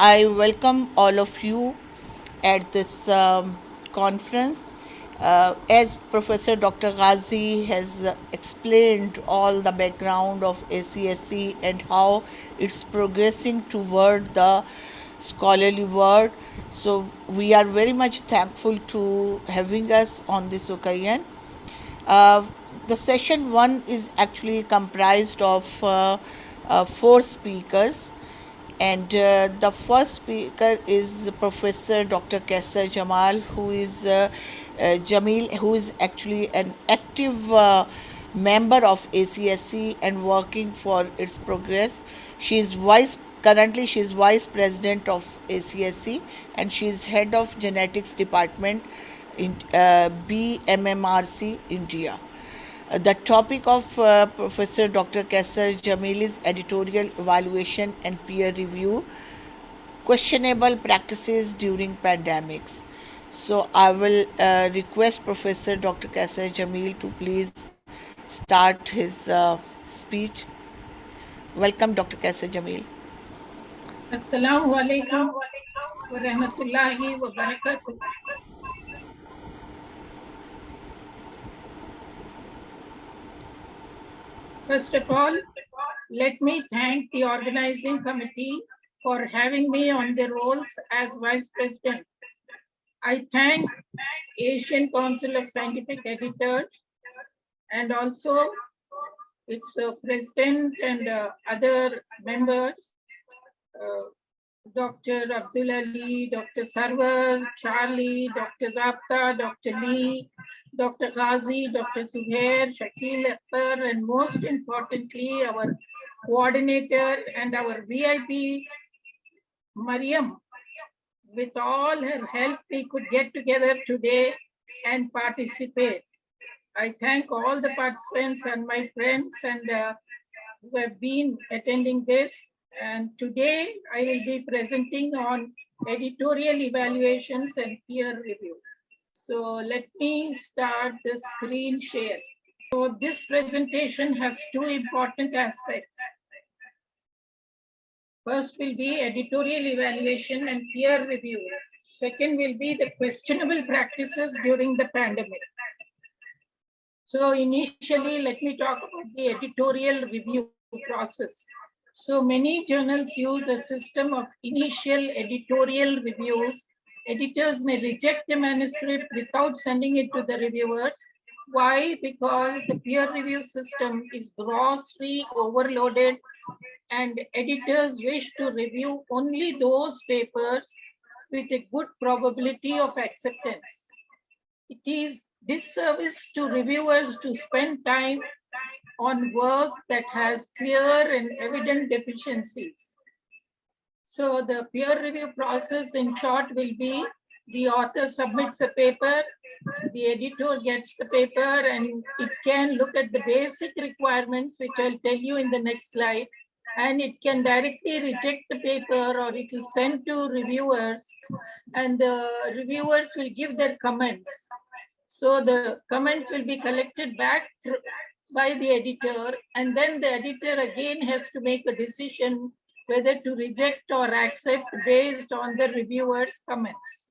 I welcome all of you at this conference. As Professor Dr. Ghazi has explained all the background of ACSC and how it's progressing toward the scholarly world, so we are very much thankful to having us on this occasion. Uh, the session one is actually comprised of four speakers, and the first speaker is Professor Dr. Kaisar Jamal, who is actually an active member of ACSC and working for its progress. She is vice president of ACSC, and she is head of genetics department in BMMRC India. The topic of Professor Dr. Kaisar Jamil is editorial evaluation and peer review, questionable practices during pandemics. So I will request Professor Dr. Kaisar Jamil to please start his speech. Welcome, Dr. Kaisar Jamil. Assalamu alaikum wa rahmatullahi wa barakatuh. First of all, let me thank the organizing committee for having me on the roles as Vice President. I thank Asian Council of Scientific Editors and also its president and other members, Dr. Abdul Ali, Dr. Sarwar, Charlie, Dr. Zapta, Dr. Lee, Dr. Ghazi, Dr. Zuhair, Shakil Akhtar, and most importantly, our coordinator and our VIP, Mariam. With all her help, we could get together today and participate. I thank all the participants and my friends and who have been attending this. And today I will be presenting on editorial evaluations and peer review. So let me start the screen share. So this presentation has two important aspects. First will be editorial evaluation and peer review. Second will be the questionable practices during the pandemic. So initially, let me talk about the editorial review process. So many journals use a system of initial editorial reviews. Editors may reject a manuscript without sending it to the reviewers. Why? Because the peer review system is grossly overloaded and editors wish to review only those papers with a good probability of acceptance. It is disservice to reviewers to spend time on work that has clear and evident deficiencies. So the peer review process in short will be the author submits a paper, the editor gets the paper and it can look at the basic requirements, which I'll tell you in the next slide, and it can directly reject the paper or it will send to reviewers and the reviewers will give their comments. So the comments will be collected back by the editor, and then the editor again has to make a decision whether to reject or accept based on the reviewer's comments.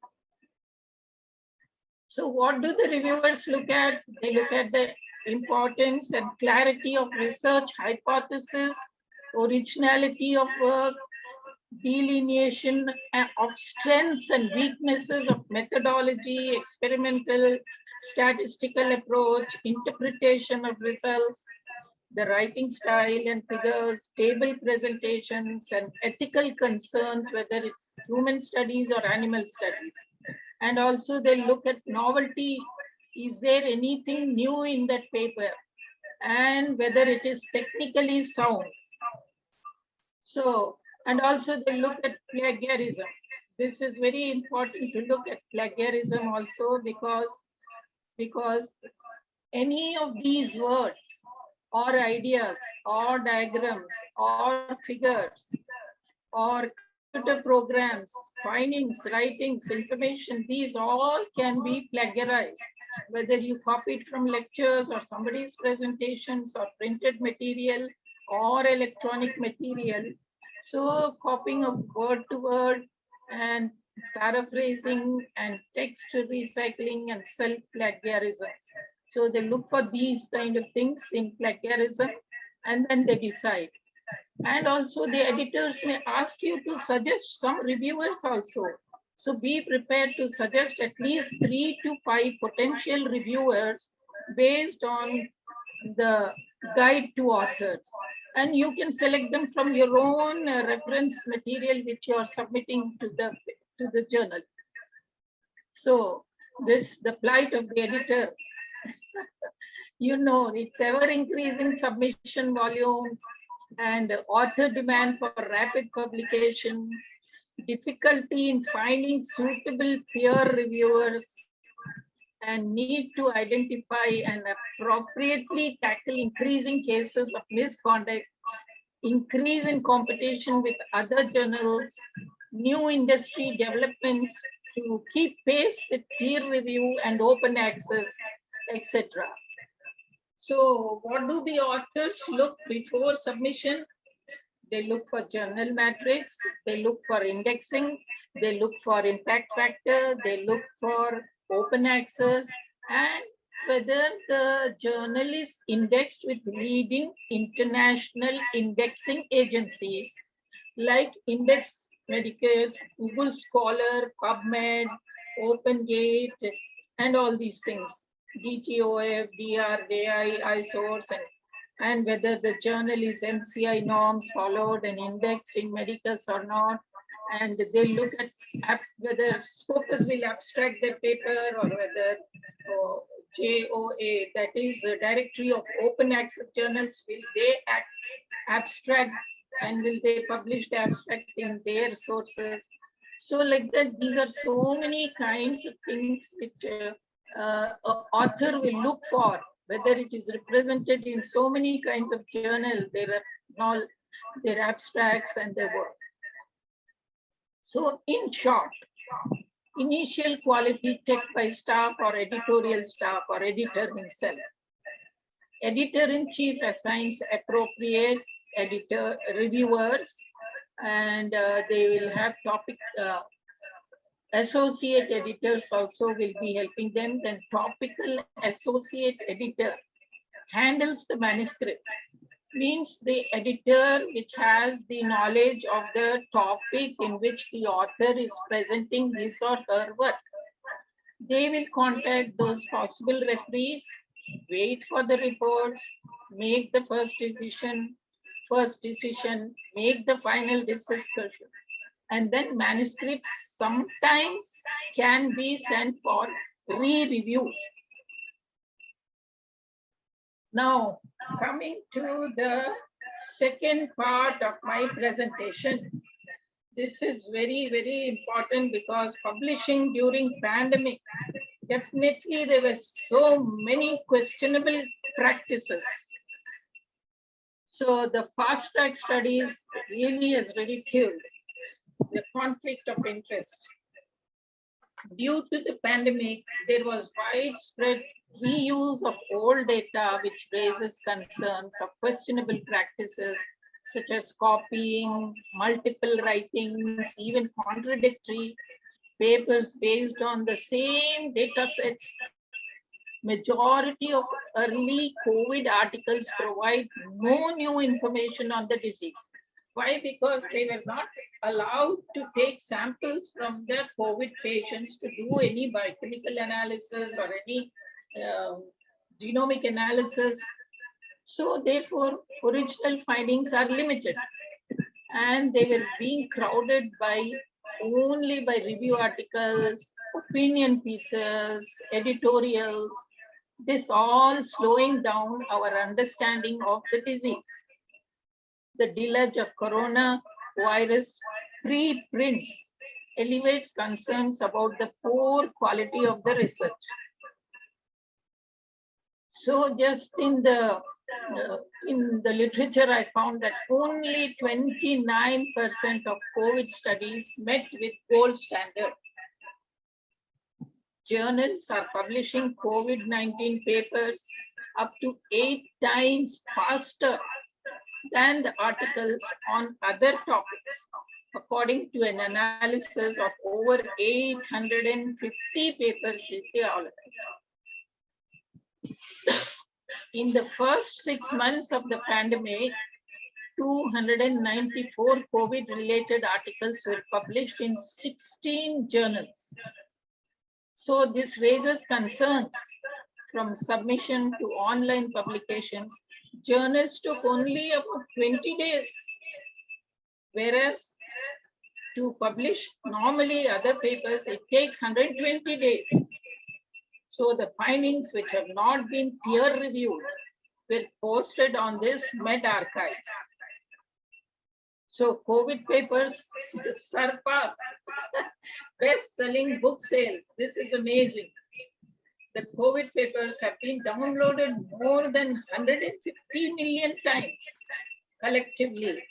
So what do the reviewers look at? They look at the importance and clarity of research hypothesis, originality of work, delineation of strengths and weaknesses of methodology, experimental, statistical approach, interpretation of results, the writing style and figures, table presentations, and ethical concerns, whether it's human studies or animal studies. And also they look at novelty. Is there anything new in that paper? And whether it is technically sound. So, and also they look at plagiarism. This is very important to look at plagiarism also because any of these words or ideas or diagrams or figures or computer programs, findings, writings, information, these all can be plagiarized. Whether you copied from lectures or somebody's presentations or printed material or electronic material. So copying of word to word and paraphrasing and text recycling and self-plagiarism. So they look for these kind of things in plagiarism and then they decide. And also the editors may ask you to suggest some reviewers also. So be prepared to suggest at least 3 to 5 potential reviewers based on the guide to authors. And you can select them from your own reference material which you are submitting to the journal. So this the plight of the editor. You know, it's ever increasing submission volumes and author demand for rapid publication, difficulty in finding suitable peer reviewers, and need to identify and appropriately tackle increasing cases of misconduct, increase in competition with other journals, new industry developments to keep pace with peer review and open access, etc. So what do the authors look before submission? They look for journal metrics, they look for indexing, they look for impact factor, they look for open access, and whether the journal is indexed with leading international indexing agencies like Index Medicus, Google Scholar, PubMed, OpenGate, and all these things, DTOF, DRJI, iSource, and whether the journal is MCI norms followed and indexed in Medicus or not. And they look at whether Scopus will abstract their paper or whether JOA, that is the Directory of Open Access Journals, will they abstract and will they publish the abstract in their sources. So like that, these are so many kinds of things which author will look for, whether it is represented in so many kinds of journals, their abstracts and their work. So in short, initial quality check by staff or editorial staff or editor himself. Editor-in-chief assigns appropriate editor reviewers, and they will have topic associate editors also will be helping them. Then topical associate editor handles the manuscript, means the editor which has the knowledge of the topic in which the author is presenting his or her work. They will contact those possible referees, wait for the reports, make the first decision, make the final discussion. And then manuscripts sometimes can be sent for re-review. Now, coming to the second part of my presentation. This is very, very important because publishing during pandemic, definitely there were so many questionable practices. So the fast track studies really has ridiculed the conflict of interest. Due to the pandemic, there was widespread reuse of old data, which raises concerns of questionable practices such as copying, multiple writings, even contradictory papers based on the same data sets. Majority of early COVID articles provide no new information on the disease. Why? Because they were not allowed to take samples from the COVID patients to do any biochemical analysis or any genomic analysis. So therefore, original findings are limited, and they were being crowded only by review articles, opinion pieces, editorials. This all slowing down our understanding of the disease. The deluge of coronavirus preprints elevates concerns about the poor quality of the research. So just in the literature, I found that only 29% of COVID studies met with gold standard. Journals are publishing COVID-19 papers up to 8 times faster than the articles on other topics, according to an analysis of over 850 papers with the authors. In the first 6 months of the pandemic, 294 COVID-related articles were published in 16 journals. So this raises concerns. From submission to online publications, journals took only about 20 days, whereas to publish normally other papers, it takes 120 days. So the findings which have not been peer reviewed were posted on this medRxiv. So COVID papers surpass best-selling book sales. This is amazing. The COVID papers have been downloaded more than 150 million times collectively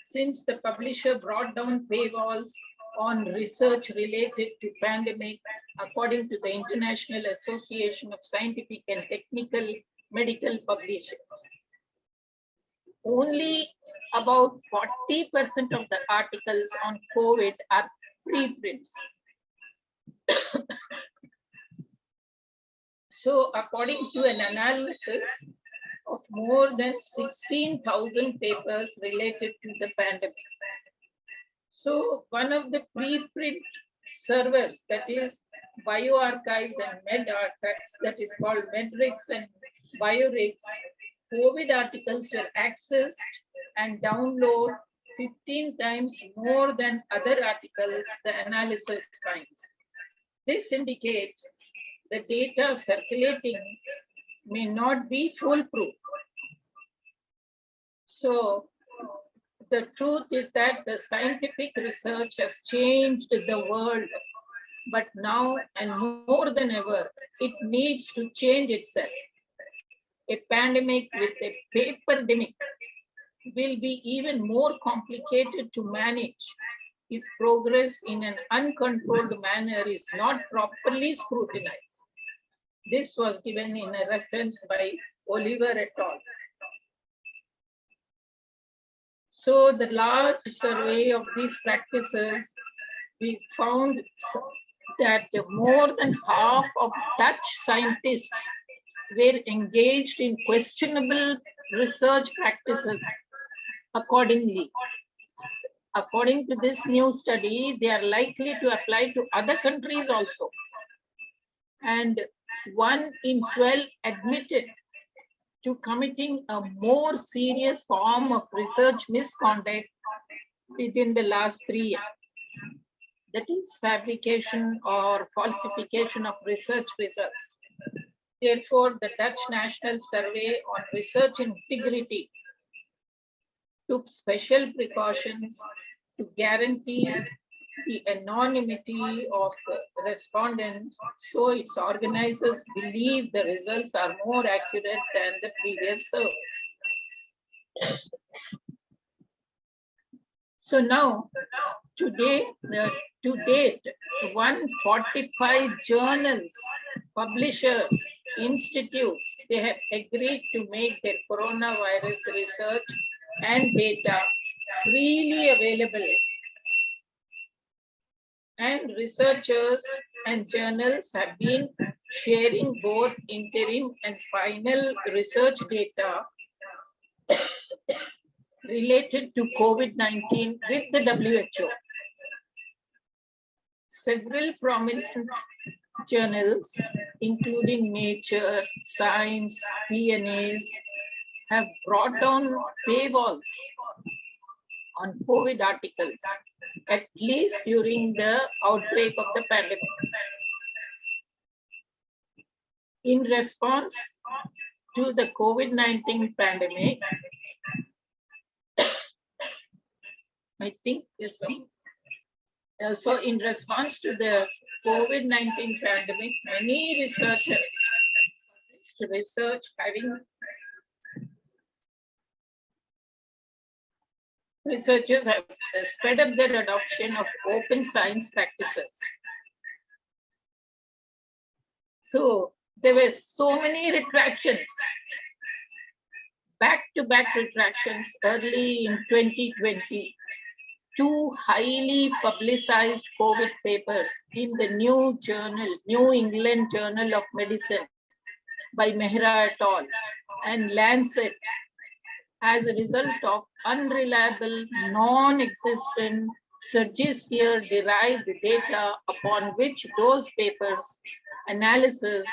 since the publisher brought down paywalls on research related to pandemic, according to the International Association of Scientific and Technical Medical Publishers. Only about 40% of the articles on COVID are preprints. So according to an analysis of more than 16,000 papers related to the pandemic. So one of the preprint servers, that is bioRxiv and medRxiv, that is called Medrix and BioRix, COVID articles were accessed and downloaded 15 times more than other articles, the analysis finds. This indicates the data circulating may not be foolproof. So the truth is that the scientific research has changed the world, but now and more than ever, it needs to change itself. A pandemic with a paperdemic will be even more complicated to manage if progress in an uncontrolled manner is not properly scrutinized. This was given in a reference by Oliver et al. So the large survey of these practices, we found that more than half of Dutch scientists were engaged in questionable research practices accordingly. According to this new study, they are likely to apply to other countries also. And 1 in 12 admitted to committing a more serious form of research misconduct within the last 3 years. That is fabrication or falsification of research results. Therefore, the Dutch National Survey on Research Integrity took special precautions to guarantee the anonymity of respondents, so its organizers believe the results are more accurate than the previous surveys. So now, to date, 145 journals, publishers, institutes, they have agreed to make their coronavirus research and data freely available. And researchers and journals have been sharing both interim and final research data related to COVID-19 with the WHO. Several prominent journals, including Nature, Science, PNAS, have brought down paywalls on COVID articles, at least during the outbreak of the pandemic. In response to the COVID-19 pandemic, I think this one. So in response to the COVID-19 pandemic, many researchers have sped up their adoption of open science practices. So there were so many retractions. back-to-back retractions early in 2020, two highly publicized COVID papers in the New England Journal of Medicine by Mehra et al. And Lancet as a result of unreliable, non-existent Surgisphere-derived data upon which those papers' analysis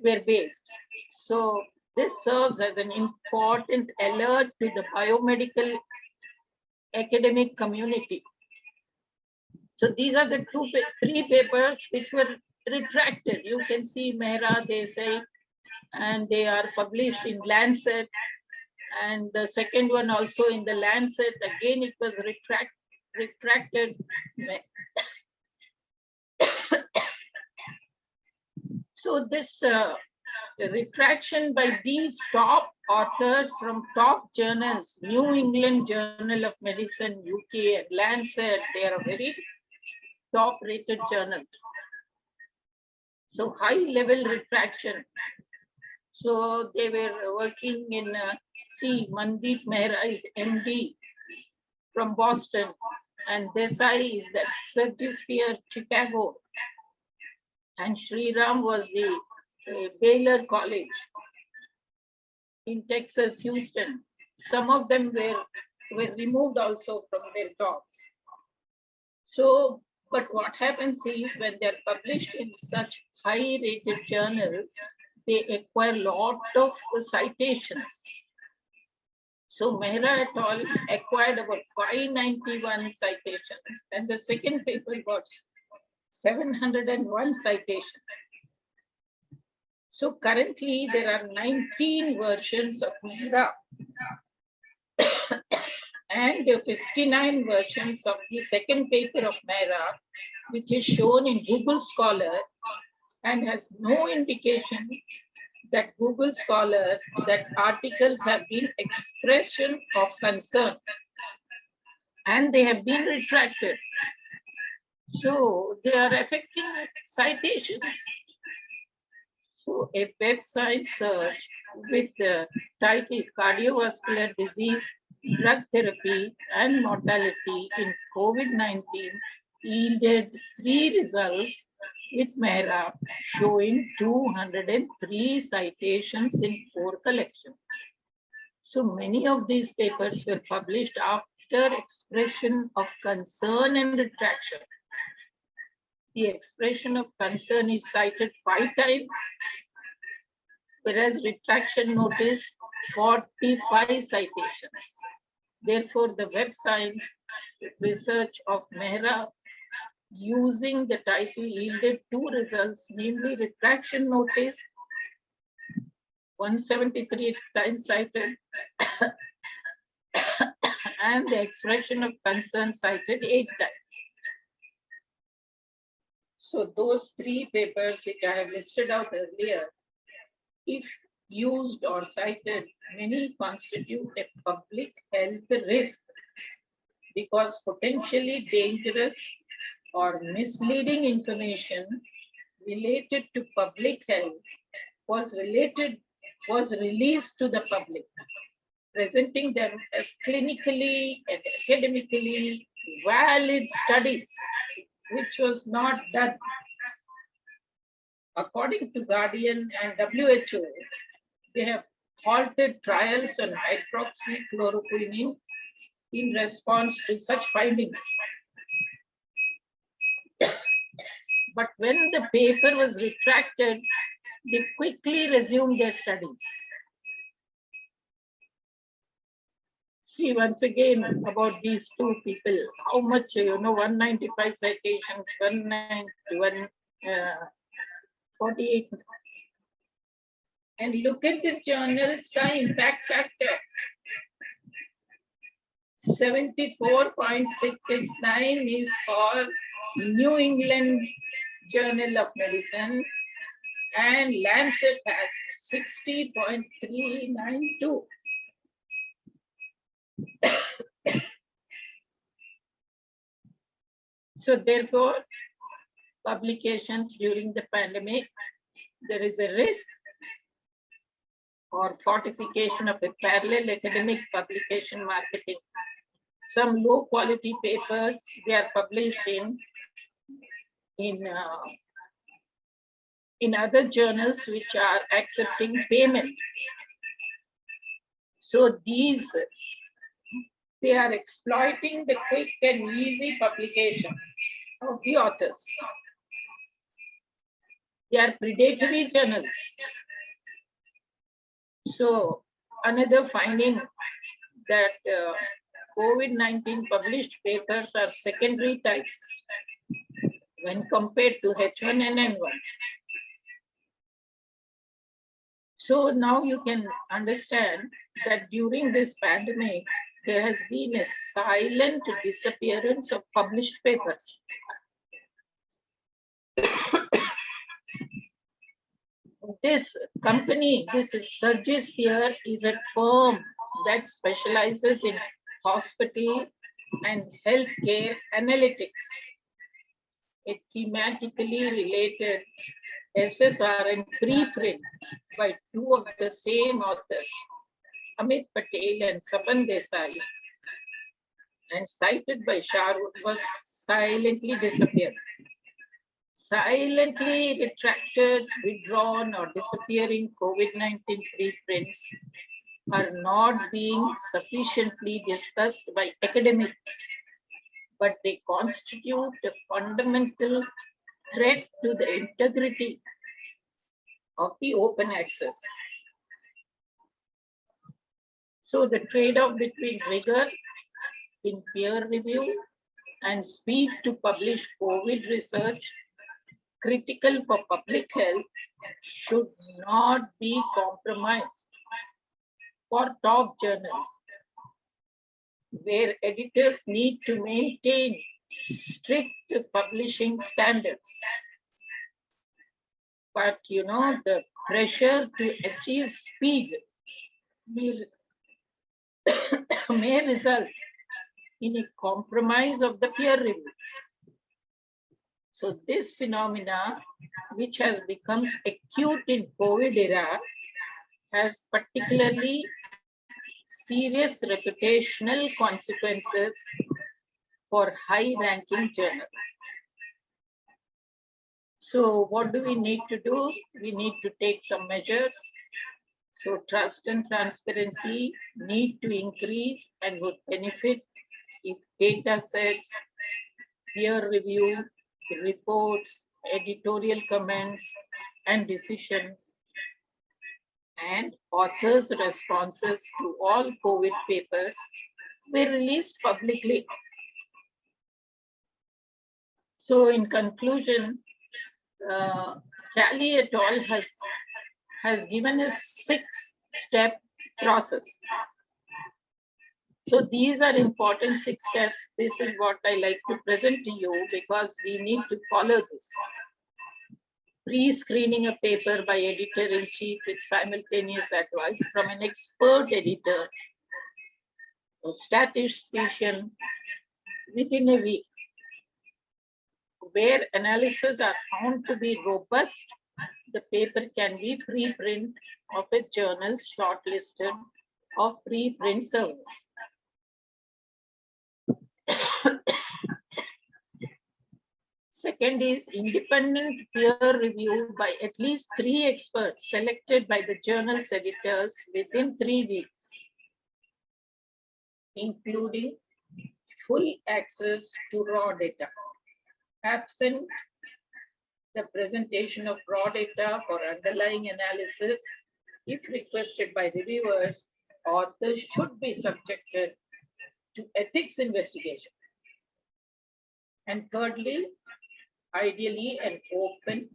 were based. So this serves as an important alert to the biomedical academic community. So these are the three papers which were retracted. You can see Mehra, they say, and they are published in Lancet. And the second one also in the Lancet, again it was retracted. So this retraction by these top authors from top journals, New England Journal of Medicine, UK, Lancet, they are very top rated journals. So high level retraction. So they were working in, Mandeep Mehra is MD from Boston, and Desai is that Surgisphere, Chicago, and Sriram was the Baylor College in Texas, Houston. Some of them were removed also from their jobs. So, but what happens is when they're published in such high-rated journals, they acquire a lot of citations. So Mehra et al. Acquired about 591 citations, and the second paper got 701 citations. So currently there are 19 versions of Mehra and 59 versions of the second paper of Mehra, which is shown in Google Scholar and has no indication that Google Scholar, that articles have been expression of concern and they have been retracted. So they are affecting citations. So a website search with the title Cardiovascular Disease, Drug Therapy and Mortality in COVID-19 yielded 3 results with Mehra showing 203 citations in 4 collections. So many of these papers were published after expression of concern and retraction. The expression of concern is cited 5 times, whereas retraction notice 45 citations. Therefore, the Web Science research of Mehra using the title yielded 2 results, namely retraction notice 173 times cited and the expression of concern cited 8 times. So those 3 papers which I have listed out earlier, if used or cited, many constitute a public health risk because potentially dangerous or misleading information related to public health was released to the public, presenting them as clinically and academically valid studies, which was not done. According to Guardian and WHO, they have halted trials on hydroxychloroquine in response to such findings. But when the paper was retracted, they quickly resumed their studies. See once again about these 2 people, how much, 195 citations, 191, 48. And look at the journal's impact factor. 74.669 is for New England Journal of Medicine and Lancet has 60.392. So therefore, publications during the pandemic, there is a risk or fortification of a parallel academic publication marketing. Some low quality papers, they are published in, uh, in other journals which are accepting payment. So these, they are exploiting the quick and easy publication of the authors. They are predatory journals. So another finding that COVID-19 published papers are secondary types when compared to H1N1. So now you can understand that during this pandemic, there has been a silent disappearance of published papers. This company, this is Surgisphere, is a firm that specializes in hospital and healthcare analytics. A thematically related SSRN preprint by two of the same authors, Amit Patel and Saban Desai, and cited by Sharwood, was silently disappeared. Silently retracted, withdrawn, or disappearing COVID-19 preprints are not being sufficiently discussed by academics, but they constitute a fundamental threat to the integrity of the open access. So the trade-off between rigor in peer review and speed to publish COVID research critical for public health should not be compromised for top journals, where editors need to maintain strict publishing standards. But the pressure to achieve speed may, may result in a compromise of the peer review. So this phenomena, which has become acute in COVID era, has particularly serious reputational consequences for high-ranking journals. So what do we need to do? We need to take some measures. So trust and transparency need to increase and would benefit if data sets, peer review, reports, editorial comments, and decisions, and authors' responses to all COVID papers were released publicly. So in conclusion, Cali et al. has given a 6-step process. So these are important 6 steps. This is what I like to present to you because we need to follow this. Pre-screening a paper by editor-in-chief with simultaneous advice from an expert editor, a statistician within a week. Where analyses are found to be robust, the paper can be preprint of a journal shortlisted of preprint service. Second is independent peer review by at least 3 experts selected by the journal's editors within 3 weeks, including full access to raw data. Absent the presentation of raw data for underlying analysis, if requested by reviewers, authors should be subjected to ethics investigation. And thirdly, ideally, an open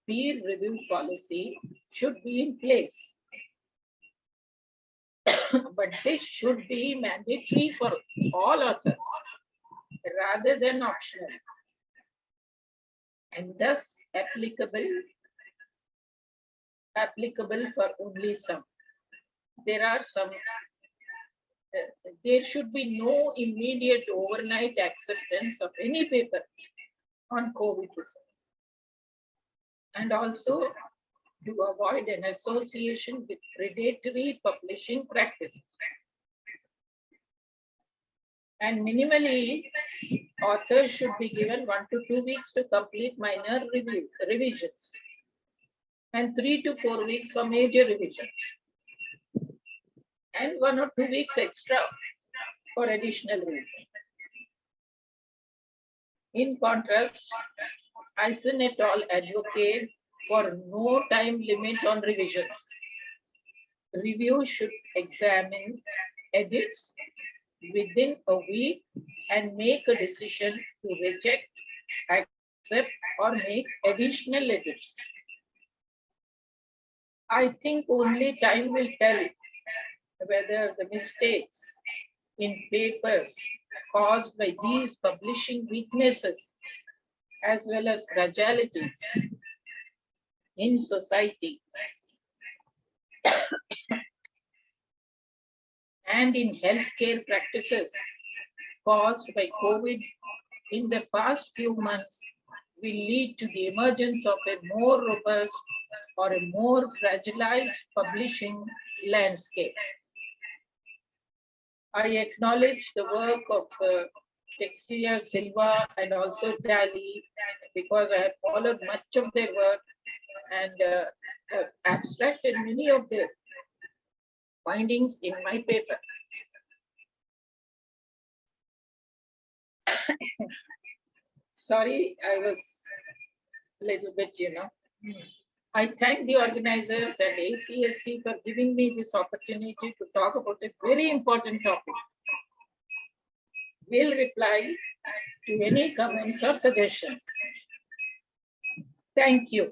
peer review policy should be in place. But this should be mandatory for all authors rather than optional, and thus applicable for only some. There are some, there should be no immediate overnight acceptance of any paper on COVID research. And also to avoid an association with predatory publishing practices. And minimally, authors should be given 1 to 2 weeks to complete minor revisions and 3 to 4 weeks for major revisions and 1 or 2 weeks extra for additional revision. In contrast, Eisen et al. Advocate for no time limit on revisions. Review should examine edits within a week and make a decision to reject, accept, or make additional edits. I think only time will tell whether the mistakes in papers caused by these publishing weaknesses as well as fragilities in society and in healthcare practices caused by COVID in the past few months will lead to the emergence of a more robust or a more fragilized publishing landscape. I acknowledge the work of Teixeira Silva and also Dali because I have followed much of their work and have abstracted many of their findings in my paper. Sorry, I was a little bit, I thank the organizers and ACSC for giving me this opportunity to talk about a very important topic. We'll reply to any comments or suggestions. Thank you.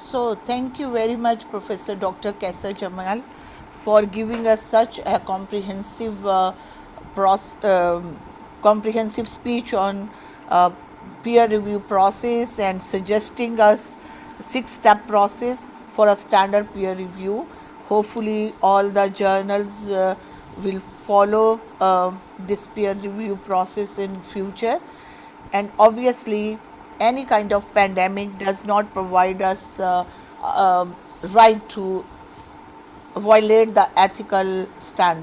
So thank you very much, Professor Dr. Kaisar Jamal, for giving us such a comprehensive comprehensive speech on peer review process and suggesting us 6-step process for a standard peer review. Hopefully all the journals will follow this peer review process in future. And obviously any kind of pandemic does not provide us right to violate the ethical standard.